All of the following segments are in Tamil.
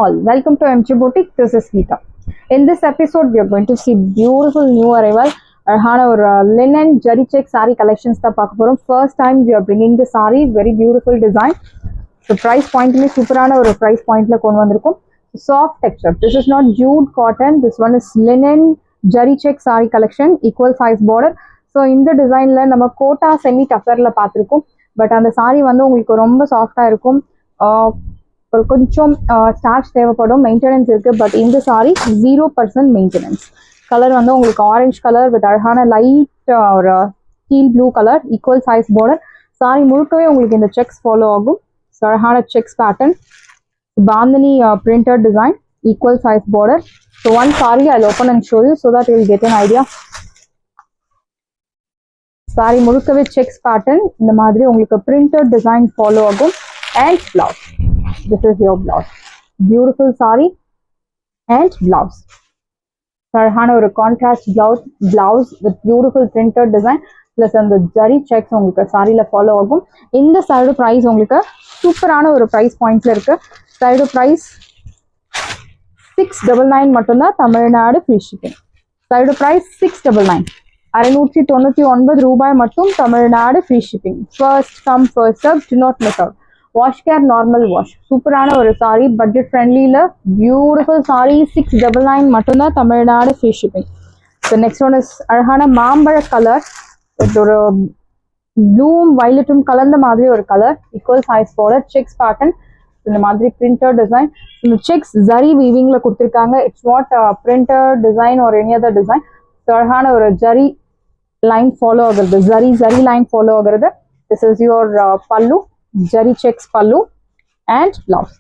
all, welcome to MG Boutique. This is Geeta. In this episode, we are going to see beautiful new arrival linen Jari check saree collections. First time we are bringing the saree, very beautiful design. The price point is super price point. Soft texture. This is not jute cotton. This one is linen Jari check saree collection, equal size border. So in the design, we have kota semi tougher but on the saree vandu soft கொஞ்சம் ஸ்டார்ச் தேவைப்படும் மெயின்டெனன்ஸ் இருக்கு பட் இந்த சாரி 0% மெயின்டெனன்ஸ் கலர் வந்து உங்களுக்கு ஆரஞ்சு கலர் வித் அழகான லைட் ஒரு deal blue colour equal size border sorry முழுக்கவே உங்களுக்கு இந்த செக்ஸ் ஃபாலோ ஆகும் அழகான sex pattern bandhani printed design equal size border so one sorry I open and show you so that you will get an idea sorry முழுக்கவே செக்ஸ் பேட்டர்ன் இந்த மாதிரி உங்களுக்கு பிரிண்டட் டிசைன் ஃபாலோ ஆகும் and blouse this is your blouse beautiful saree and blouse sarhana or contrast blouse with beautiful printed design plus and the jari checks ungalku saree la follow agum இந்த side price உங்களுக்கு சூப்பரான ஒரு price point ல இருக்கு side price 699 மட்டும் தான் Tamil Nadu free shipping side price 699 699 ரூபாய் மட்டும் Tamil Nadu free shipping first come first serve do not miss out wash care normal wash சூப்பரான ஒரு saree budget friendly ல beautiful saree 699 மட்டும் தான் Tamil Nadu free shipping so next one is அழகான மாம்பழ கலர் ஒரு ப்ளூம் வயலட்டும் கலந்த மாதிரி ஒரு colour equal size border checks pattern இந்த மாதிரி printed design இந்த checks zari weaving ல கொடுத்திருக்காங்க it's not printed design or any other design so அழகான ஒரு jari line follow ஆகுது zari line follow ஆகுது this is your pallu Jari checks pallu and blouse.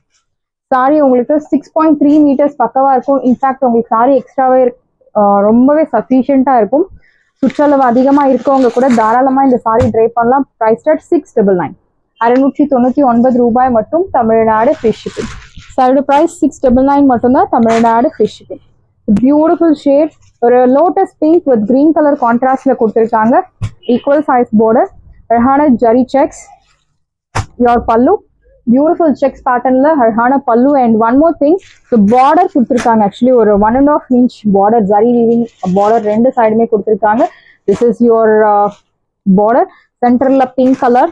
Saree உங்களுக்கு 6.3 meters பக்கவா இருக்கும். இன்ஃபேக்ட் உங்களுக்கு saree எக்ஸ்ட்ராவே ரொம்பவே சஃபிஷியண்டா இருக்கும். சுற்றளவு அதிகமா இருக்கவங்க கூட தாராளமா இந்த saree ட்ரை பண்ணலாம். Price at 699. 699 ரூபாய் மட்டும் தமிழ்நாடு free shipping. saree பிரைஸ் 699 மட்டும் தான் Tamil Nadu free shipping. Beautiful shade ஒரு lotus pink with green colour கான்ட்ராஸ்ட்ல கொடுத்திருக்காங்க. Equal size border. அழகான zari checks your pallu beautiful checks pattern la harhana pallu and one more thing the border kuduthirukanga actually or 1.5 inch border zari weaving border rendu side me kuduthirukanga this is your border center la pink color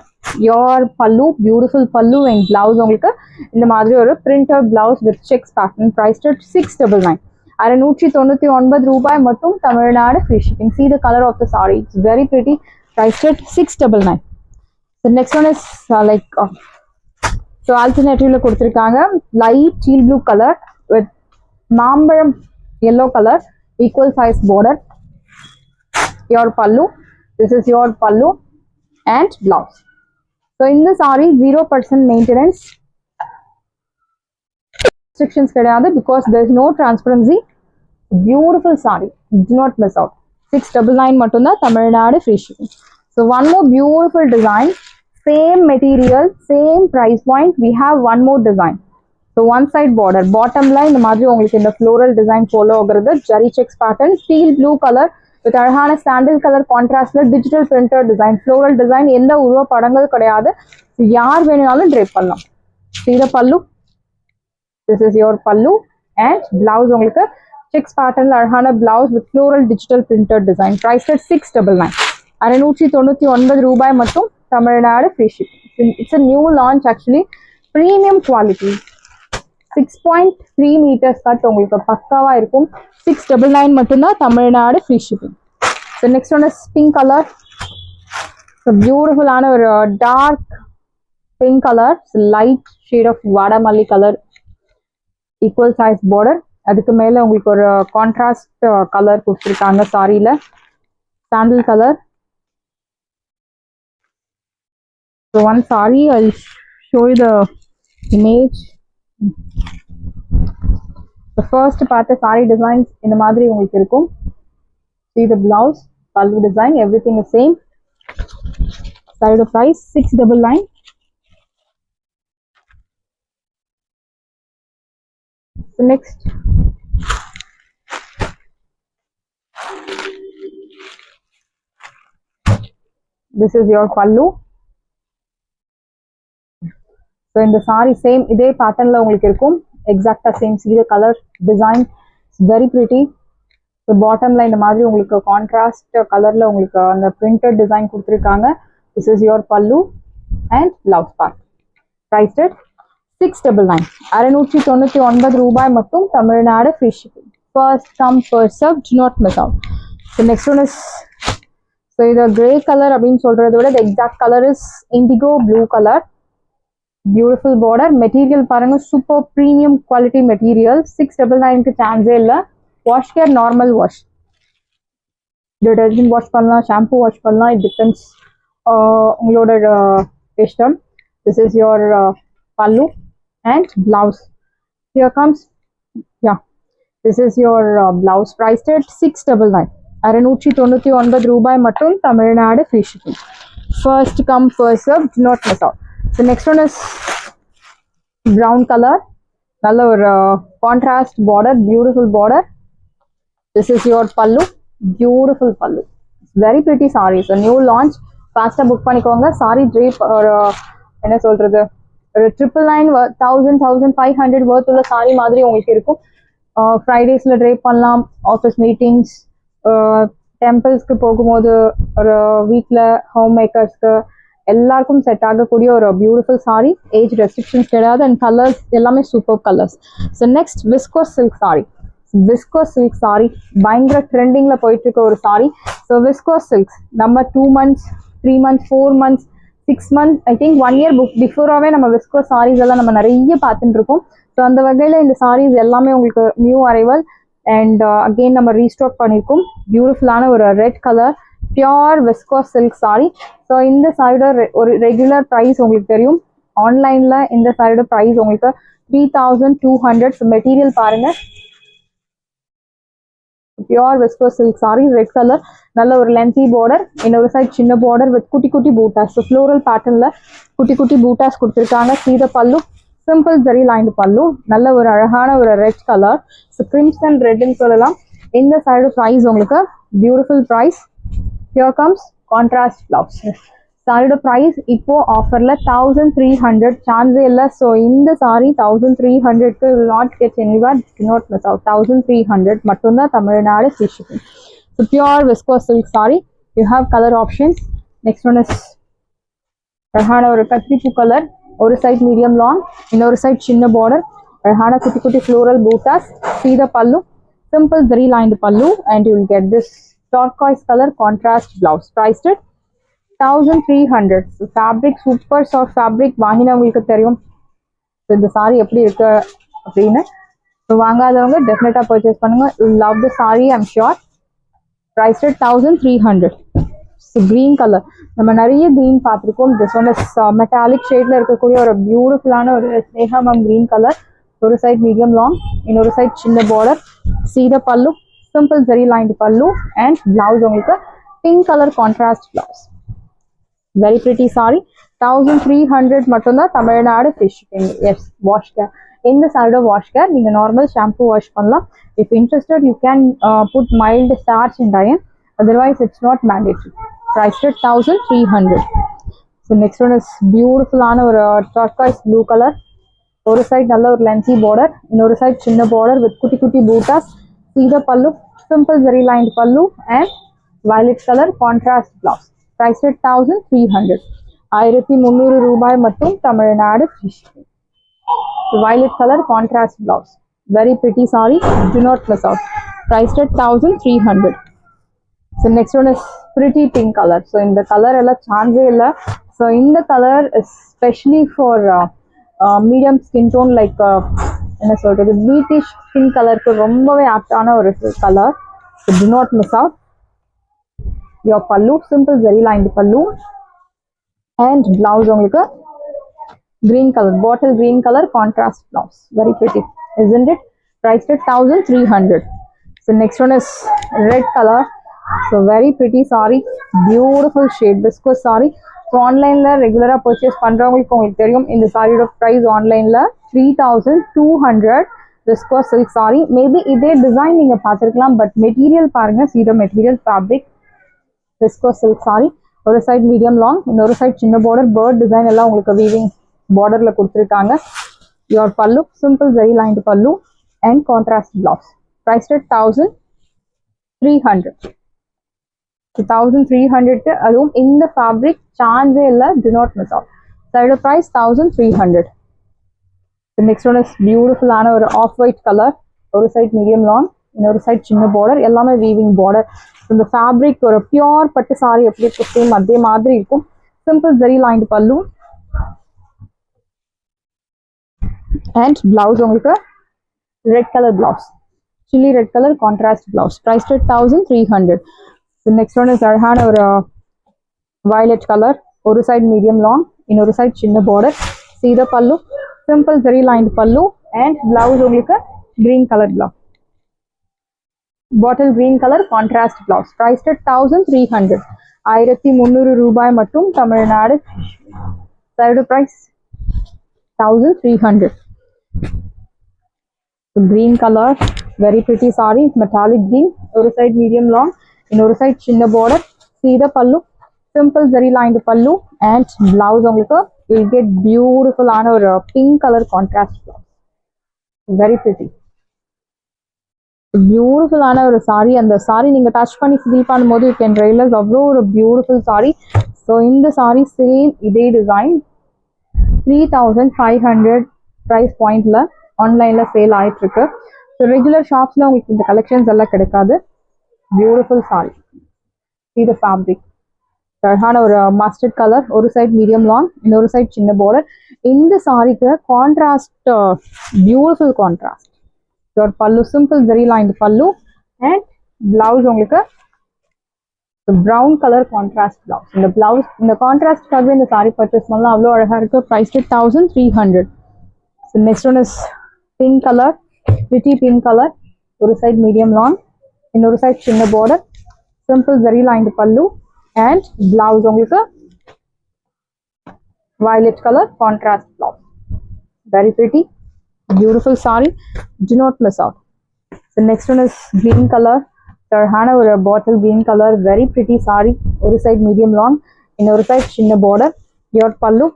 your pallu beautiful pallu and blouse ungalku indha madri or printed blouse with checks pattern priced at 699 699 ரூபாய் மட்டும் Tamil Nadu free shipping see the color of the saree it's very pretty priced at 699. The next one is so alternative la kuduthirukanga light teal blue color with maambalam yellow color equal size border your pallu this is your pallu and blouse so in the saree 0% maintenance restrictions kediyadu because there is no transparency beautiful saree do not miss out 699 mattum da Tamil Nadu free shipping so one more beautiful design same material same price point we have one more design so one side border bottom line இந்த மாதிரி உங்களுக்கு இந்த floral design follow ஆகுறது jari checks pattern teal blue color with அழகான sandal color contrast ல digital printed design floral design எந்த உருவ படங்கள் கிடையாது யார் வேணும்னாலும் drape பண்ணலாம் see the pallu this is your pallu and blouse உங்களுக்கு checks pattern ல அழகான blouse with floral digital printed design priced at 699 699 ரூபாய் மட்டும் Tamil Nadu free shipping it's a new launch actually premium quality 6.3 meters cut உங்களுக்கு பக்காவா இருக்கும் 699 மட்டும் தான் Tamil Nadu free shipping the next one is pink color so beautiful ஆன ஒரு dark pink color light shade of vadamalli color equal size border அதுக்கு மேல உங்களுக்கு ஒரு contrast color கொடுத்திருக்காங்க சாரில sandal color so one saree I'll show you the image the first part of saree designs இந்த மாதிரி உங்களுக்கு இருக்கும் see the blouse pallu design everything is same side price 699 so next this is your pallu so in the saree same இதே pattern ல உங்களுக்கு இருக்கும் exacta same. See the color design, it's very pretty. The bottom line இந்த மாதிரி உங்களுக்கு contrast கலர்ல உங்களுக்கு அந்த printed design கொடுத்திருக்காங்க. This is your pallu and blouse part. Priced at 699. 699 ரூபாய் மட்டும், Tamil Nadu free shipping. First come first serve, do not miss out. The next one is, so the gray color அப்படின்னு சொல்றதை விட the exact color is indigo blue color. Beautiful border. Material பாருங்க, super premium quality material. 699 க்கு சான்ஸே இல்லை. Wash care normal wash, detergent wash பண்ணலாம், ஷாம்பு வாஷ் பண்ணலாம், இட் டிபெண்ட்ஸ் உங்களோட இஷ்டம். This is your pallu and blouse. Here comes, yeah, this is your blouse priced at 699. 699 ரூபாய் மட்டும், Tamil Nadu free shipping. First come first serve, do not miss out. So next one is brown color. நல்ல ஒரு contrast border, beautiful border. This is your pallu, beautiful pallu. It's very pretty saree. So new launch, fast book பண்ணிக்கோங்க. Saree drape ஒரு என்ன சொல்றது, ஒரு 999 1500 worth உள்ள saree மாதிரி உங்களுக்கு இருக்கும். ஃப்ரைடேஸ்ல drape பண்ணலாம், ஆஃபீஸ் மீட்டிங்ஸ், டெம்பிள்ஸ்க்கு போகும்போது, ஒரு வீட்டில் ஹோம் மேக்கர்ஸ்க்கு எல்லாருக்கும் செட் ஆகக்கூடிய ஒரு பியூட்டிஃபுல் saree. ஏஜ் ரெஸ்ட்ரிக்ஷன்ஸ் கிடையாது அண்ட் கலர்ஸ் எல்லாமே super colours. So next viscose silk saree. Viscose silk saree பயங்கர ட்ரெண்டிங்ல போயிட்டு இருக்க ஒரு saree. ஸோ விஸ்கோஸ் சில்க்ஸ் நம்ம 2 months 3 months 4 months 6 months I think 1 year book பிஃபோராகவே நம்ம விஸ்கோஸ் சாரீஸ் எல்லாம் நம்ம நிறைய பார்த்துட்டு இருக்கோம். ஸோ அந்த வகையில் இந்த சாரீஸ் எல்லாமே உங்களுக்கு நியூ அரைவல் அண்ட் அகெயின் நம்ம ரீஸ்டாக் பண்ணியிருக்கோம். பியூட்டிஃபுல்லான ஒரு red colour pure viscose silk saree. So இந்த சாரியோட ஒரு ரெகுலர் ப்ரைஸ் உங்களுக்கு தெரியும். ஆன்லைனில் இந்த சாரியோட ப்ரைஸ் உங்களுக்கு 3200. ஸோ மெட்டீரியல் பாருங்கள், pure viscose silk saree, red colour, நல்ல ஒரு லென்த்தி பார்டர், இன்னொரு சைட் சின்ன பார்டர் வித் குட்டி குட்டி பூட்டாஸ். ஸோ ஃப்ளோரல் பேட்டர்னில் குட்டி குட்டி பூட்டாஸ் கொடுத்துருக்காங்க. சீத பல்லு, சிம்பிள் ஜரி லைன்டு பல்லு, நல்ல ஒரு அழகான ஒரு ரெட் கலர். ஸோ கிரிம்சன் ரெட்னு சொல்லலாம். இந்த சைடு ப்ரைஸ் உங்களுக்கு beautiful price. Here comes contrast blouse. சாரியோட ப்ரைஸ் இப்போ ஆஃபரில் 1300, சான்ஸே இல்லை. ஸோ இந்த சாரி 1300க்கு will not get anywhere, do not miss out. 1300 மட்டும்தான், Tamil Nadu free shipping. So pure viscose silk saree. You have colour options. Next one is அழகான ஒரு கத்திரிப்பூ கலர், ஒரு சைட் மீடியம் லாங், இன்னொரு சைட் சின்ன பார்டர், அழகான குட்டி குட்டி ஃப்ளோரல் பூட்டாஸ், சீத pallu, simple zari lined pallu, and you will get this turquoise color contrast blouse. Priced at 1300. So fabric super soft fabric, வாங்கினா உங்களுக்கு தெரியும் இந்த saree எப்படி இருக்கு அப்படின்னு. ஸோ வாங்காதவங்க டெஃபினட்டா பர்ச்சேஸ் பண்ணுங்க. You love the saree, I'm sure. Priced at 1300. So green color, நம்ம நிறைய green பார்த்துருக்கோம். திஸ் ஒன் இஸ் மெட்டாலிக் ஷேட்ல இருக்கக்கூடிய ஒரு பியூட்டிஃபுல்லான ஒரு ஸ்னேகமம் green color. ஒரு சைட் மீடியம் லாங், இன்னொரு சைட் சின்ன பார்டர், சீத pallu, simple zari lined pallu, and blouse உங்களுக்கு pink colour contrast blouse. Very pretty saree. 1300 மட்டும்தான், Tamil Nadu free shipping. Yes, wash care. இந்த சாரியோட வாஷ் கேர் நீங்கள் நார்மல் ஷாம்பு வாஷ் பண்ணலாம். If interested you can put mild starch and iron, otherwise it's not mandatory. Priced at 1300. So next one is பியூட்டிஃபுல்லான ஒரு டர்காய்ஸ் ப்ளூ கலர். ஒரு சைட் நல்ல ஒரு லென்த்தி பார்டர், இன்னொரு சைட் சின்ன பார்டர் வித் குட்டி குட்டி பூட்டாஸ், சீத pallu, simple zari lined pallu, and violet colour contrast blouse. Priced at 1300. 1300 ரூபாய் மட்டும், Tamil Nadu free shipping. Violet color contrast blouse. Very pretty saree. Do not miss out. Priced at 1300. So next one is pretty pink color. So in the color ella chance illa. So in the color especially for medium skin tone like என்ன சொல்றது, beatish skin color க்கு ரொம்பவே ஆப்டான ஒரு color. So do not miss out. Your pallu, simple zari lined pallu, and blouse உங்களுக்கு green color, bottle green color contrast blouse. Very pretty, isn't it? Priced at 1300. So next one is red color. So very pretty saree, beautiful shade, viscose saree. So online la regular purchase பண்றவங்களுக்கு உங்களுக்கு தெரியும் இந்த சாரியோட price online la 3200. viscose silk saree. Maybe இதே டிசைன் நீங்க பார்த்திருக்கலாம், பட் மெட்டீரியல் பாருங்க. see the material fabric, viscose silk saree. ஒரு சைடு மீடியம் லாங், இன்னொரு சைடு சின்ன பார்டர், பேர்ட் டிசைன் எல்லாம் உங்களுக்கு வீவிங் பார்டர்ல கொடுத்துருக்காங்க. Your pallu, simple zari lined pallu and contrast blouse. Priced at 1300. 1300 அதுவும் இந்த fabric சான்ஸே இல்லை, do not miss out. Side price 1300. The next one is beautiful ஆன ஒரு off white color. ஒரு side medium long, இன்னொரு side சின்ன border, எல்லாமே weaving border. இந்த fabric ஒரு pure பட்டு saree எப்படி இருக்கும் சேம் அதே மாதிரி இருக்கும். Simple zari lined pallu and blouse உங்களுக்கு red color blouse, chilli red color contrast blouse. Priced at 1300. The next one is அழகான ஒரு violet color, ஒரு side medium long, இன்னொரு side சின்ன border. See the pallu, simple zari lined pallu and blouse உங்களுக்கு green color blouse, bottle green color contrast blouse. Priced at 1300. 1300 ரூபாய் மட்டும் Tamil Nadu. Side price 1300. The green color, very pretty saree, metallic green, ஒரு side medium long, இன்னொரு side சின்ன border. See the pallu, simple zari lined pallu and blouse உங்களுக்கு will get beautiful ஆன ஒரு pink color contrast blouse. Very pretty. Beautiful ஆன ஒரு saree. அந்த saree நீங்க டச் பண்ணி ஃபீல் பண்ணும்போது you can realize அவ்வளோ ஒரு beautiful saree. So இந்த saree same இதே டிசைன் 3500 price pointல ஆன்லைன்ல சேல் ஆயிட்டு இருக்கு. ஸோ ரெகுலர் ஷாப்ஸ்ல உங்களுக்கு இந்த கலெக்ஷன்ஸ் எல்லாம் கிடைக்காது. Beautiful saree. See the fabric. அழகான ஒரு மஸ்டர்ட் கலர், ஒரு சைட் மீடியம் லாங், இன்னொரு சைட் சின்ன border. இந்த சாரிக்கு contrast, beautiful contrast. Your pallu simple zari lined pallu and blouse உங்களுக்கு ப்ரௌன் கலர் கான்ட்ராஸ்ட் பிளவுஸ். இந்த பிளவுஸ் இந்த கான்ட்ராஸ்ட்காகவே இந்த சாரி பர்ச்சேஸ் பண்ணலாம், அவ்வளோ அழகா இருக்கு. Price 1300. Next one is pink colour, pretty pink colour, ஒரு சைட் மீடியம் லாங், இன்னொரு சைட் சின்ன border, சிம்பிள் ஜெரி லைன்ட் பல்லு and blouse உங்களுக்கு violet color contrast blouse. Very pretty, beautiful saree. Do not miss out. The next one is green color. Tarhana or a bottle green color, very pretty saree. One side medium long, இன்னொரு side சின்ன border. Your pallu,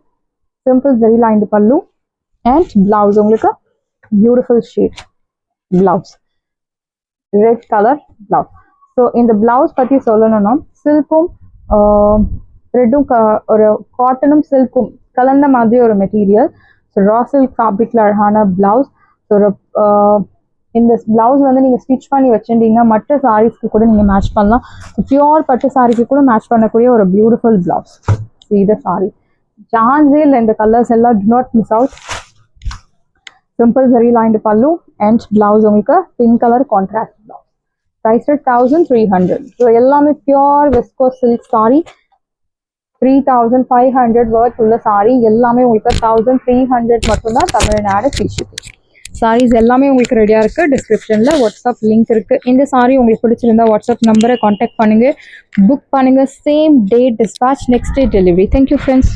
simple zari lined pallu and blouse உங்களுக்கு beautiful shade blouse, red color blouse. So in the blouse பத்தி சொல்லணும்னா சில்க்கும் த்ரெட்டும் ஒரு காட்டனும் சில்க்கும் கலந்த மாதிரி ஒரு மெட்டீரியல். ஸோ ரா சில்க் ஃபேப்ரிக்ல அழகான பிளவுஸ். ஸோ இந்த பிளவுஸ் வந்து நீங்கள் ஸ்டிச் பண்ணி வச்சுட்டீங்கன்னா மற்ற சாரீஸ்க்கு கூட நீங்கள் மேட்ச் பண்ணலாம். பியூர் பட்டு சாரிக்கு கூட மேட்ச் பண்ணக்கூடிய ஒரு பியூட்டிஃபுல் பிளவுஸ். இது சாரி சான்ஸே இல்லை, இந்த கலர்ஸ் எல்லாம் do not miss out. Simple zari lined pallu and blouse உங்களுக்கு pink colour contrast blouse. Priced at 1300. So எல்லாமே pure viscose silk saree. 3500 worth உள்ள saree எல்லாமே உங்களுக்கு 1300 மட்டும்தான் தமிழ்நாடு ஃப்ரீ ஷிப்பிங். சாரீஸ் எல்லாமே உங்களுக்கு ரெடியா இருக்கு. டிஸ்கிரிப்ஷன்ல வாட்ஸ்அப் லிங்க் இருக்கு. இந்த சாரி உங்களுக்கு பிடிச்சிருந்தா வாட்ஸ்அப் நம்பரை கான்டாக்ட் பண்ணுங்க, புக் பண்ணுங்க. Same day dispatch, next day delivery. Thank you friends.